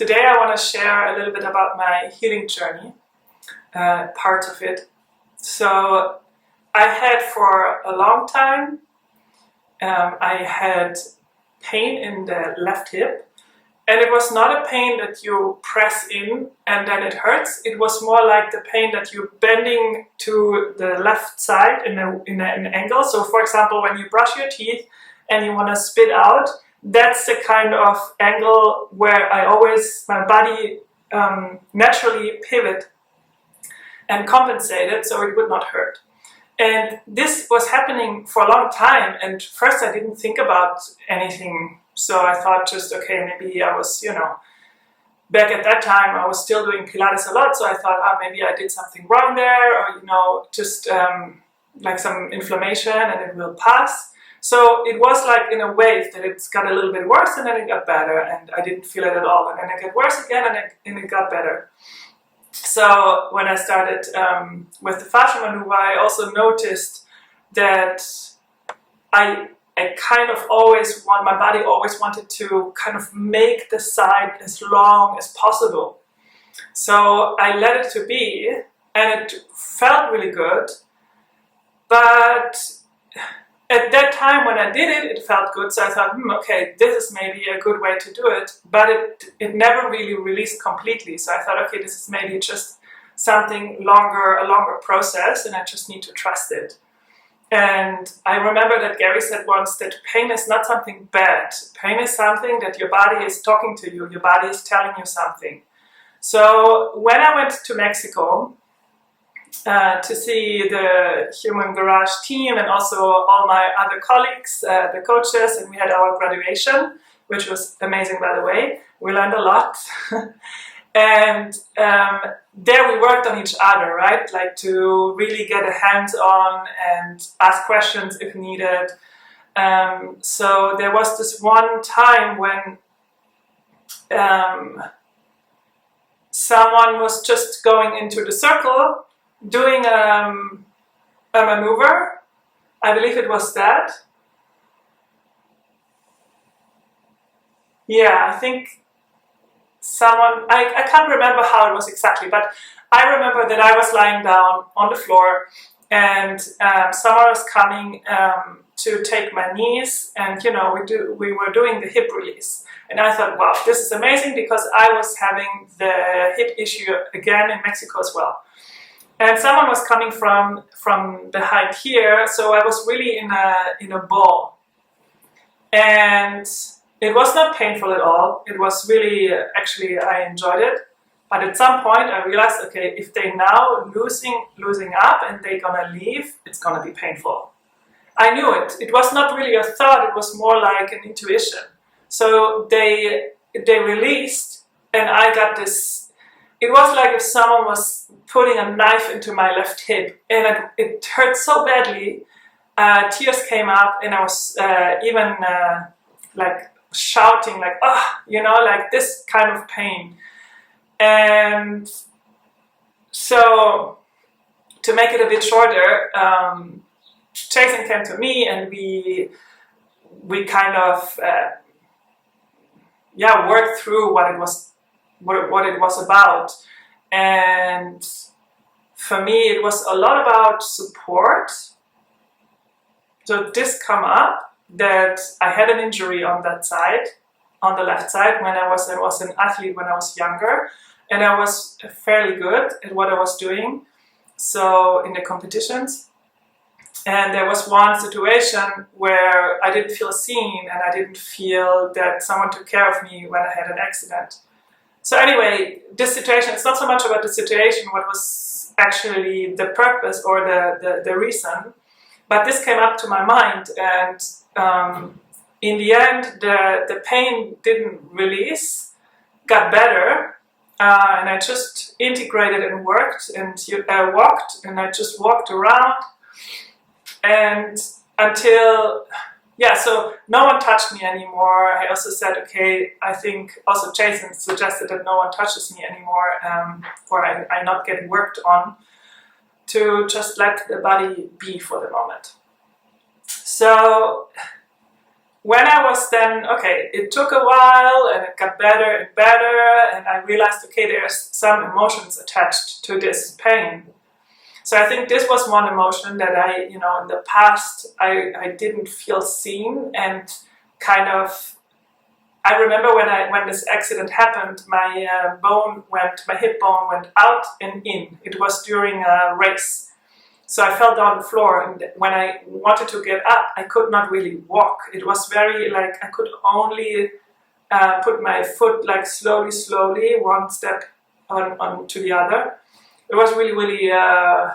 Today I want to share a little bit about my healing journey, part of it. So I had for a long time, I had pain in the left hip, and it was not a pain that you press in and then it hurts. It was more like the pain that you're bending to the left side in an angle. So for example, when you brush your teeth and you want to spit out, that's the kind of angle where my body naturally pivot and compensated so it would not hurt. And this was happening for a long time, and first I didn't think about anything. So I thought just, okay, maybe I was, back at that time I was still doing Pilates a lot, so I thought, maybe I did something wrong there, or, just like some inflammation and it will pass. So it was like in a wave that it's got a little bit worse and then it got better, and I didn't feel it at all. And then it got worse again and it got better. So when I started with the fascia maneuver, I also noticed that I kind of my body always wanted to kind of make the side as long as possible. So I let it to be, and it felt really good. But at that time when I did it, it felt good. So I thought, okay, this is maybe a good way to do it. But it never really released completely. So I thought, okay, this is maybe just something longer, a longer process, and I just need to trust it. And I remember that Gary said once that pain is not something bad. Pain is something that your body is talking to you. Your body is telling you something. So when I went to Mexico to see the Human Garage team and also all my other colleagues, the coaches, and we had our graduation, which was amazing, by the way. We learned a lot. And there we worked on each other, right? Like to really get a hands-on and ask questions if needed. So there was this one time when someone was just going into the circle doing a maneuver. I believe it was that. Yeah, I think someone, I can't remember how it was exactly, but I remember that I was lying down on the floor and someone was coming to take my knees, and we were doing the hip release. And I thought, wow, this is amazing, because I was having the hip issue again in Mexico as well. And someone was coming from behind here, so I was really in a ball. And it was not painful at all. It was really, actually, I enjoyed it. But at some point I realized, okay, if they now losing up and they're gonna leave, it's gonna be painful. I knew it. It was not really a thought, it was more like an intuition. So they released, and I got this. It was like if someone was putting a knife into my left hip, and it hurt so badly. Tears came up, and I was even like shouting, like, like this kind of pain. And so to make it a bit shorter, Jason came to me, and we kind of worked through what it was about. And for me it was a lot about support. So this come up that I had an injury on that side, on the left side, when I was an athlete when I was younger, and I was fairly good at what I was doing, so in the competitions. And there was one situation where I didn't feel seen, and I didn't feel that someone took care of me when I had an accident. So anyway, this situation, it's not so much about the situation, what was actually the purpose or the reason, but this came up to my mind, and in the end, the pain didn't release, got better, and I just integrated and worked and walked, and I just walked around, and until, so no one touched me anymore. I also said, okay, I think also Jason suggested that no one touches me anymore, or I'm not getting worked on, to just let the body be for the moment. So when I was then, okay, it took a while and it got better and better, and I realized, okay, there's some emotions attached to this pain. So I think this was one emotion that I, in the past, I didn't feel seen, and kind of, I remember when this accident happened, my hip bone went out and in. It was during a race. So I fell down the floor, and when I wanted to get up, I could not really walk. It was very like I could only put my foot like slowly, one step on to the other. It was really, I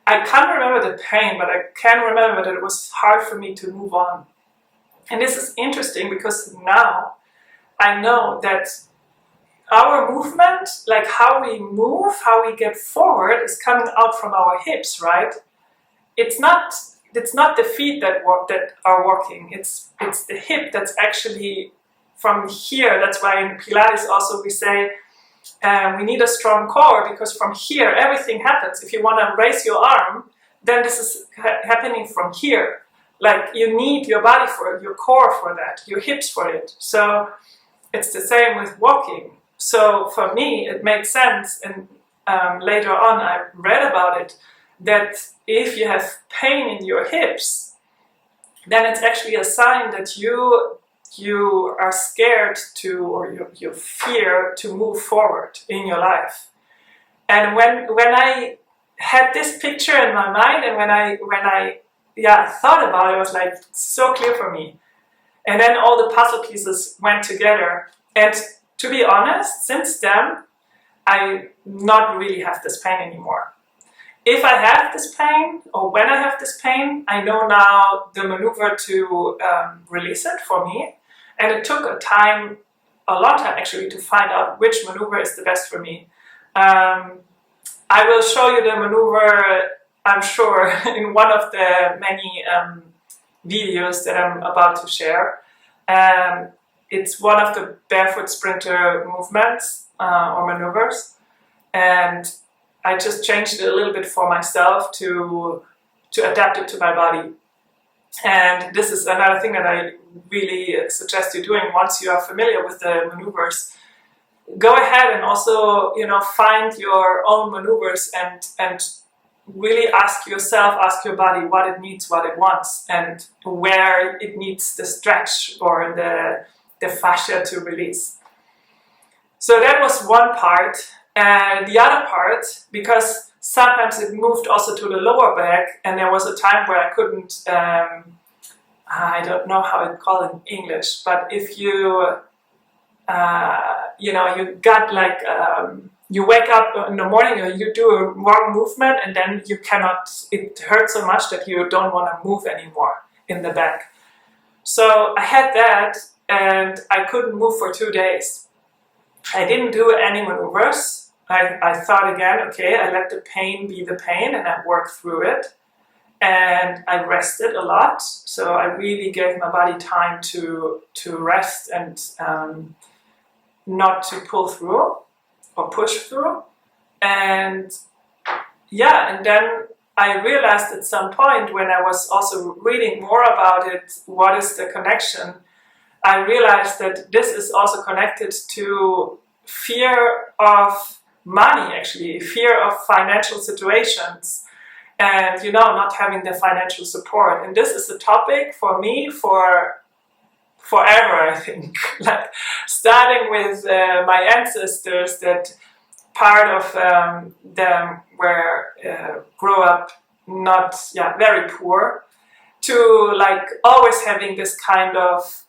can't remember the pain, but I can remember that it was hard for me to move on. And this is interesting because now I know that our movement, like how we move, how we get forward, is coming out from our hips, right? It's not the feet that are walking. It's the hip that's actually from here. That's why in Pilates also we say we need a strong core, because from here everything happens. If you want to raise your arm, then this is happening from here. Like you need your body for it, your core for that, your hips for it. So it's the same with walking. So for me, it makes sense, and later on I read about it, that if you have pain in your hips, then it's actually a sign that you are scared to, or you fear to move forward in your life. And when I had this picture in my mind, and when I thought about it, it was like so clear for me. And then all the puzzle pieces went together. And to be honest, since then, I not really have this pain anymore. If I have this pain, or when I have this pain, I know now the maneuver to release it for me. And it took a long time actually, to find out which maneuver is the best for me. I will show you the maneuver, I'm sure, in one of the many videos that I'm about to share. It's one of the barefoot sprinter movements or maneuvers, and I just changed it a little bit for myself to adapt it to my body. And this is another thing that I really suggest you doing once you are familiar with the maneuvers. Go ahead and also, find your own maneuvers and really ask yourself, ask your body what it needs, what it wants, and where it needs the stretch or the fascia to release. So that was one part. And the other part, because sometimes it moved also to the lower back, and there was a time where I couldn't, I don't know how it's called in English, but if you, you got like, you wake up in the morning and you do a wrong movement, and then you cannot, it hurts so much that you don't want to move anymore in the back. So I had that, and I couldn't move for 2 days. I didn't do any maneuvers. I thought again, okay, I let the pain be the pain, and I worked through it. And I rested a lot. So I really gave my body time to rest and not to pull through or push through. And and then I realized at some point, when I was also reading more about it, what is the connection, I realized that this is also connected to fear of money, actually, fear of financial situations, and not having the financial support. And this is a topic for me for forever, I think. Like starting with my ancestors, that part of them were grow up not very poor, to like always having this kind of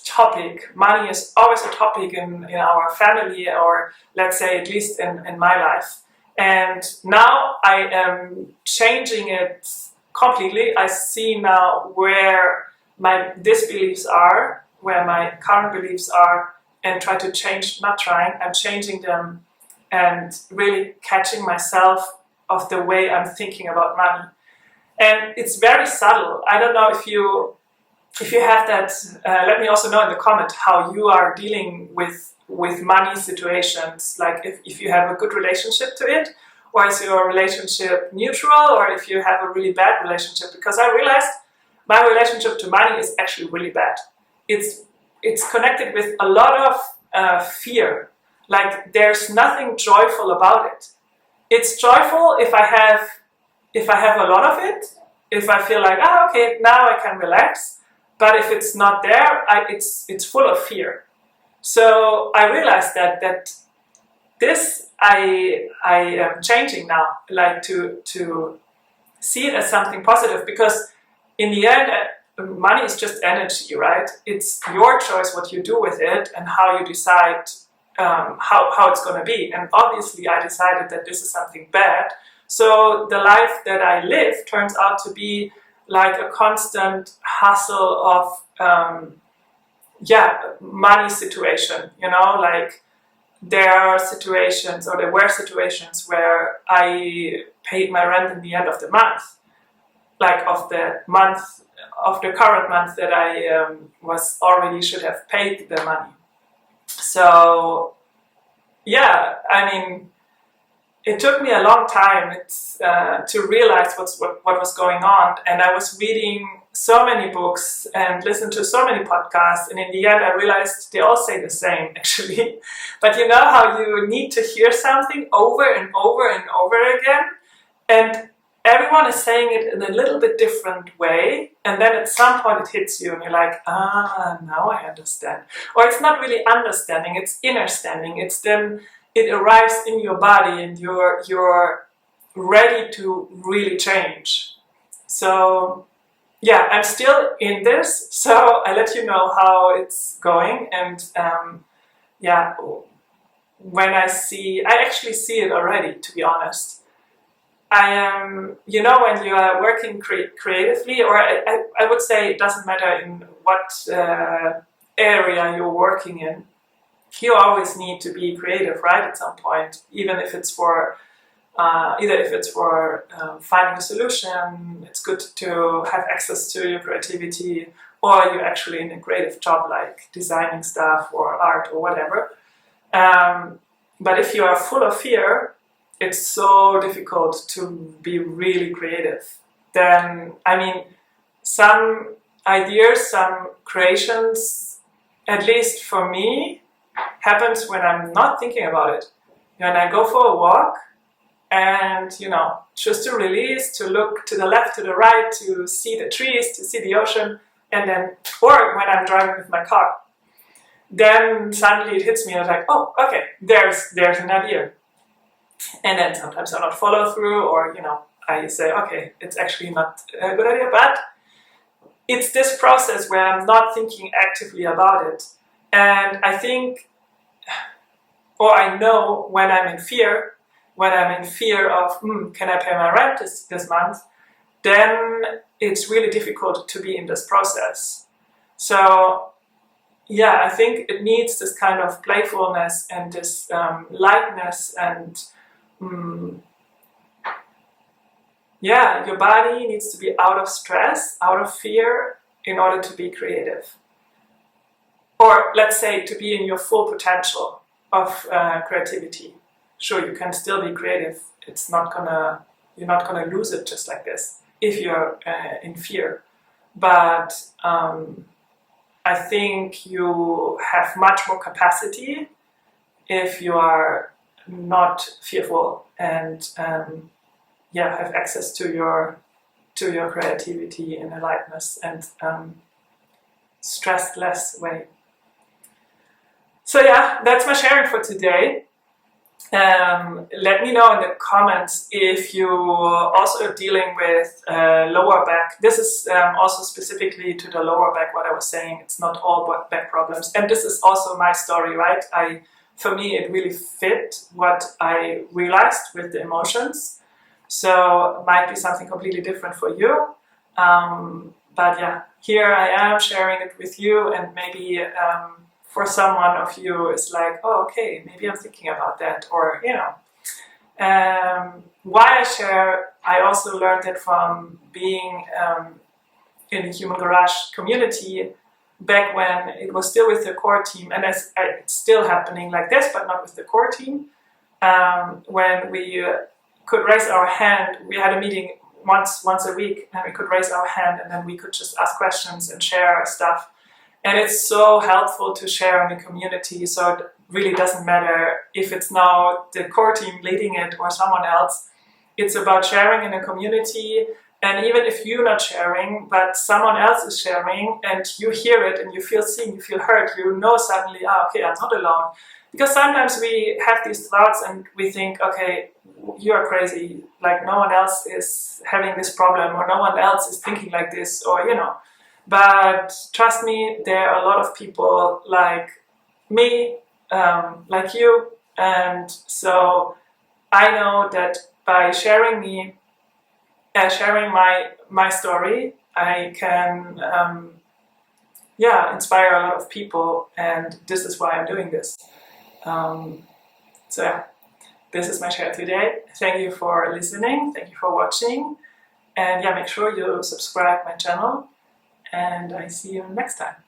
topic. Money is always a topic in our family, or let's say at least in my life. And now I am changing it completely. I see now where my disbeliefs are, where my current beliefs are, and try to change, not trying, I'm changing them, and really catching myself of the way I'm thinking about money. And it's very subtle. I don't know if you have that, let me also know in the comment how you are dealing with money situations, like if you have a good relationship to it, or is your relationship neutral, or if you have a really bad relationship. Because I realized my relationship to money is actually really bad. It's connected with a lot of fear. Like there's nothing joyful about it. It's joyful if I have a lot of it, if I feel like, okay, now I can relax. But if it's not there, it's full of fear. So I realized that this I am changing now, like to see it as something positive, because in the end, money is just energy, right? It's your choice what you do with it and how you decide how it's going to be. And obviously I decided that this is something bad. So the life that I live turns out to be like a constant hustle of money situation, like there were situations where I paid my rent in the end of the month, like of the current month that I was already should have paid the money. So yeah, I mean, it took me a long time to realize what was going on, and I was reading so many books and listened to so many podcasts, and in the end I realized they all say the same, actually. But you know how you need to hear something over and over and over again, and everyone is saying it in a little bit different way, and then at some point it hits you and you're like, now I understand. Or it's not really understanding, it's understanding. It's then it arrives in your body and you're ready to really change. So yeah, I'm still in this, so I let you know how it's going. And when I actually see it already, to be honest. I am, when you are working creatively, or I would say it doesn't matter in what area you're working in, you always need to be creative, right? At some point, even if it's for finding a solution, it's good to have access to your creativity, or you're actually in a creative job like designing stuff or art or whatever. But if you are full of fear, it's so difficult to be really creative. Then, some ideas, some creations, at least for me, happens when I'm not thinking about it. When I go for a walk and, just to release, to look to the left, to the right, to see the trees, to see the ocean, and then, or when I'm driving with my car, then suddenly it hits me and I'm like, oh, okay, there's an idea. And then sometimes I not follow through, or I say, okay, it's actually not a good idea, but it's this process where I'm not thinking actively about it. And I think, or I know when I'm in fear of, can I pay my rent this month, then it's really difficult to be in this process. So yeah, I think it needs this kind of playfulness and this lightness and your body needs to be out of stress, out of fear, in order to be creative. Or let's say to be in your full potential of creativity. Sure, you can still be creative. You're not gonna lose it just like this if you're in fear. But I think you have much more capacity if you are not fearful and have access to your creativity in a lightness and stressed less way. So yeah, that's my sharing for today. Let me know in the comments if you also are dealing with lower back. This is also specifically to the lower back what I was saying. It's not all back problems. And this is also my story, right? For me, it really fit what I realized with the emotions. So it might be something completely different for you. But yeah, here I am sharing it with you, and maybe for someone of you it's like, oh, okay, maybe I'm thinking about that, or why I share. I also learned it from being in the Human Garage community back when it was still with the core team, and it's still happening like this, but not with the core team. When we could raise our hand, we had a meeting once a week, and we could raise our hand and then we could just ask questions and share stuff. And it's so helpful to share in the community, so it really doesn't matter if it's now the core team leading it or someone else. It's about sharing in a community, and even if you're not sharing, but someone else is sharing, and you hear it and you feel seen, you feel heard, you know suddenly, okay, I'm not alone. Because sometimes we have these thoughts and we think, okay, you are crazy, like no one else is having this problem, or no one else is thinking like this, or But trust me, there are a lot of people like me, like you, and so I know that by sharing my story, I can inspire a lot of people, and this is why I'm doing this. So yeah, this is my share today. Thank you for listening, thank you for watching, and yeah, make sure you subscribe my channel, and I see you next time.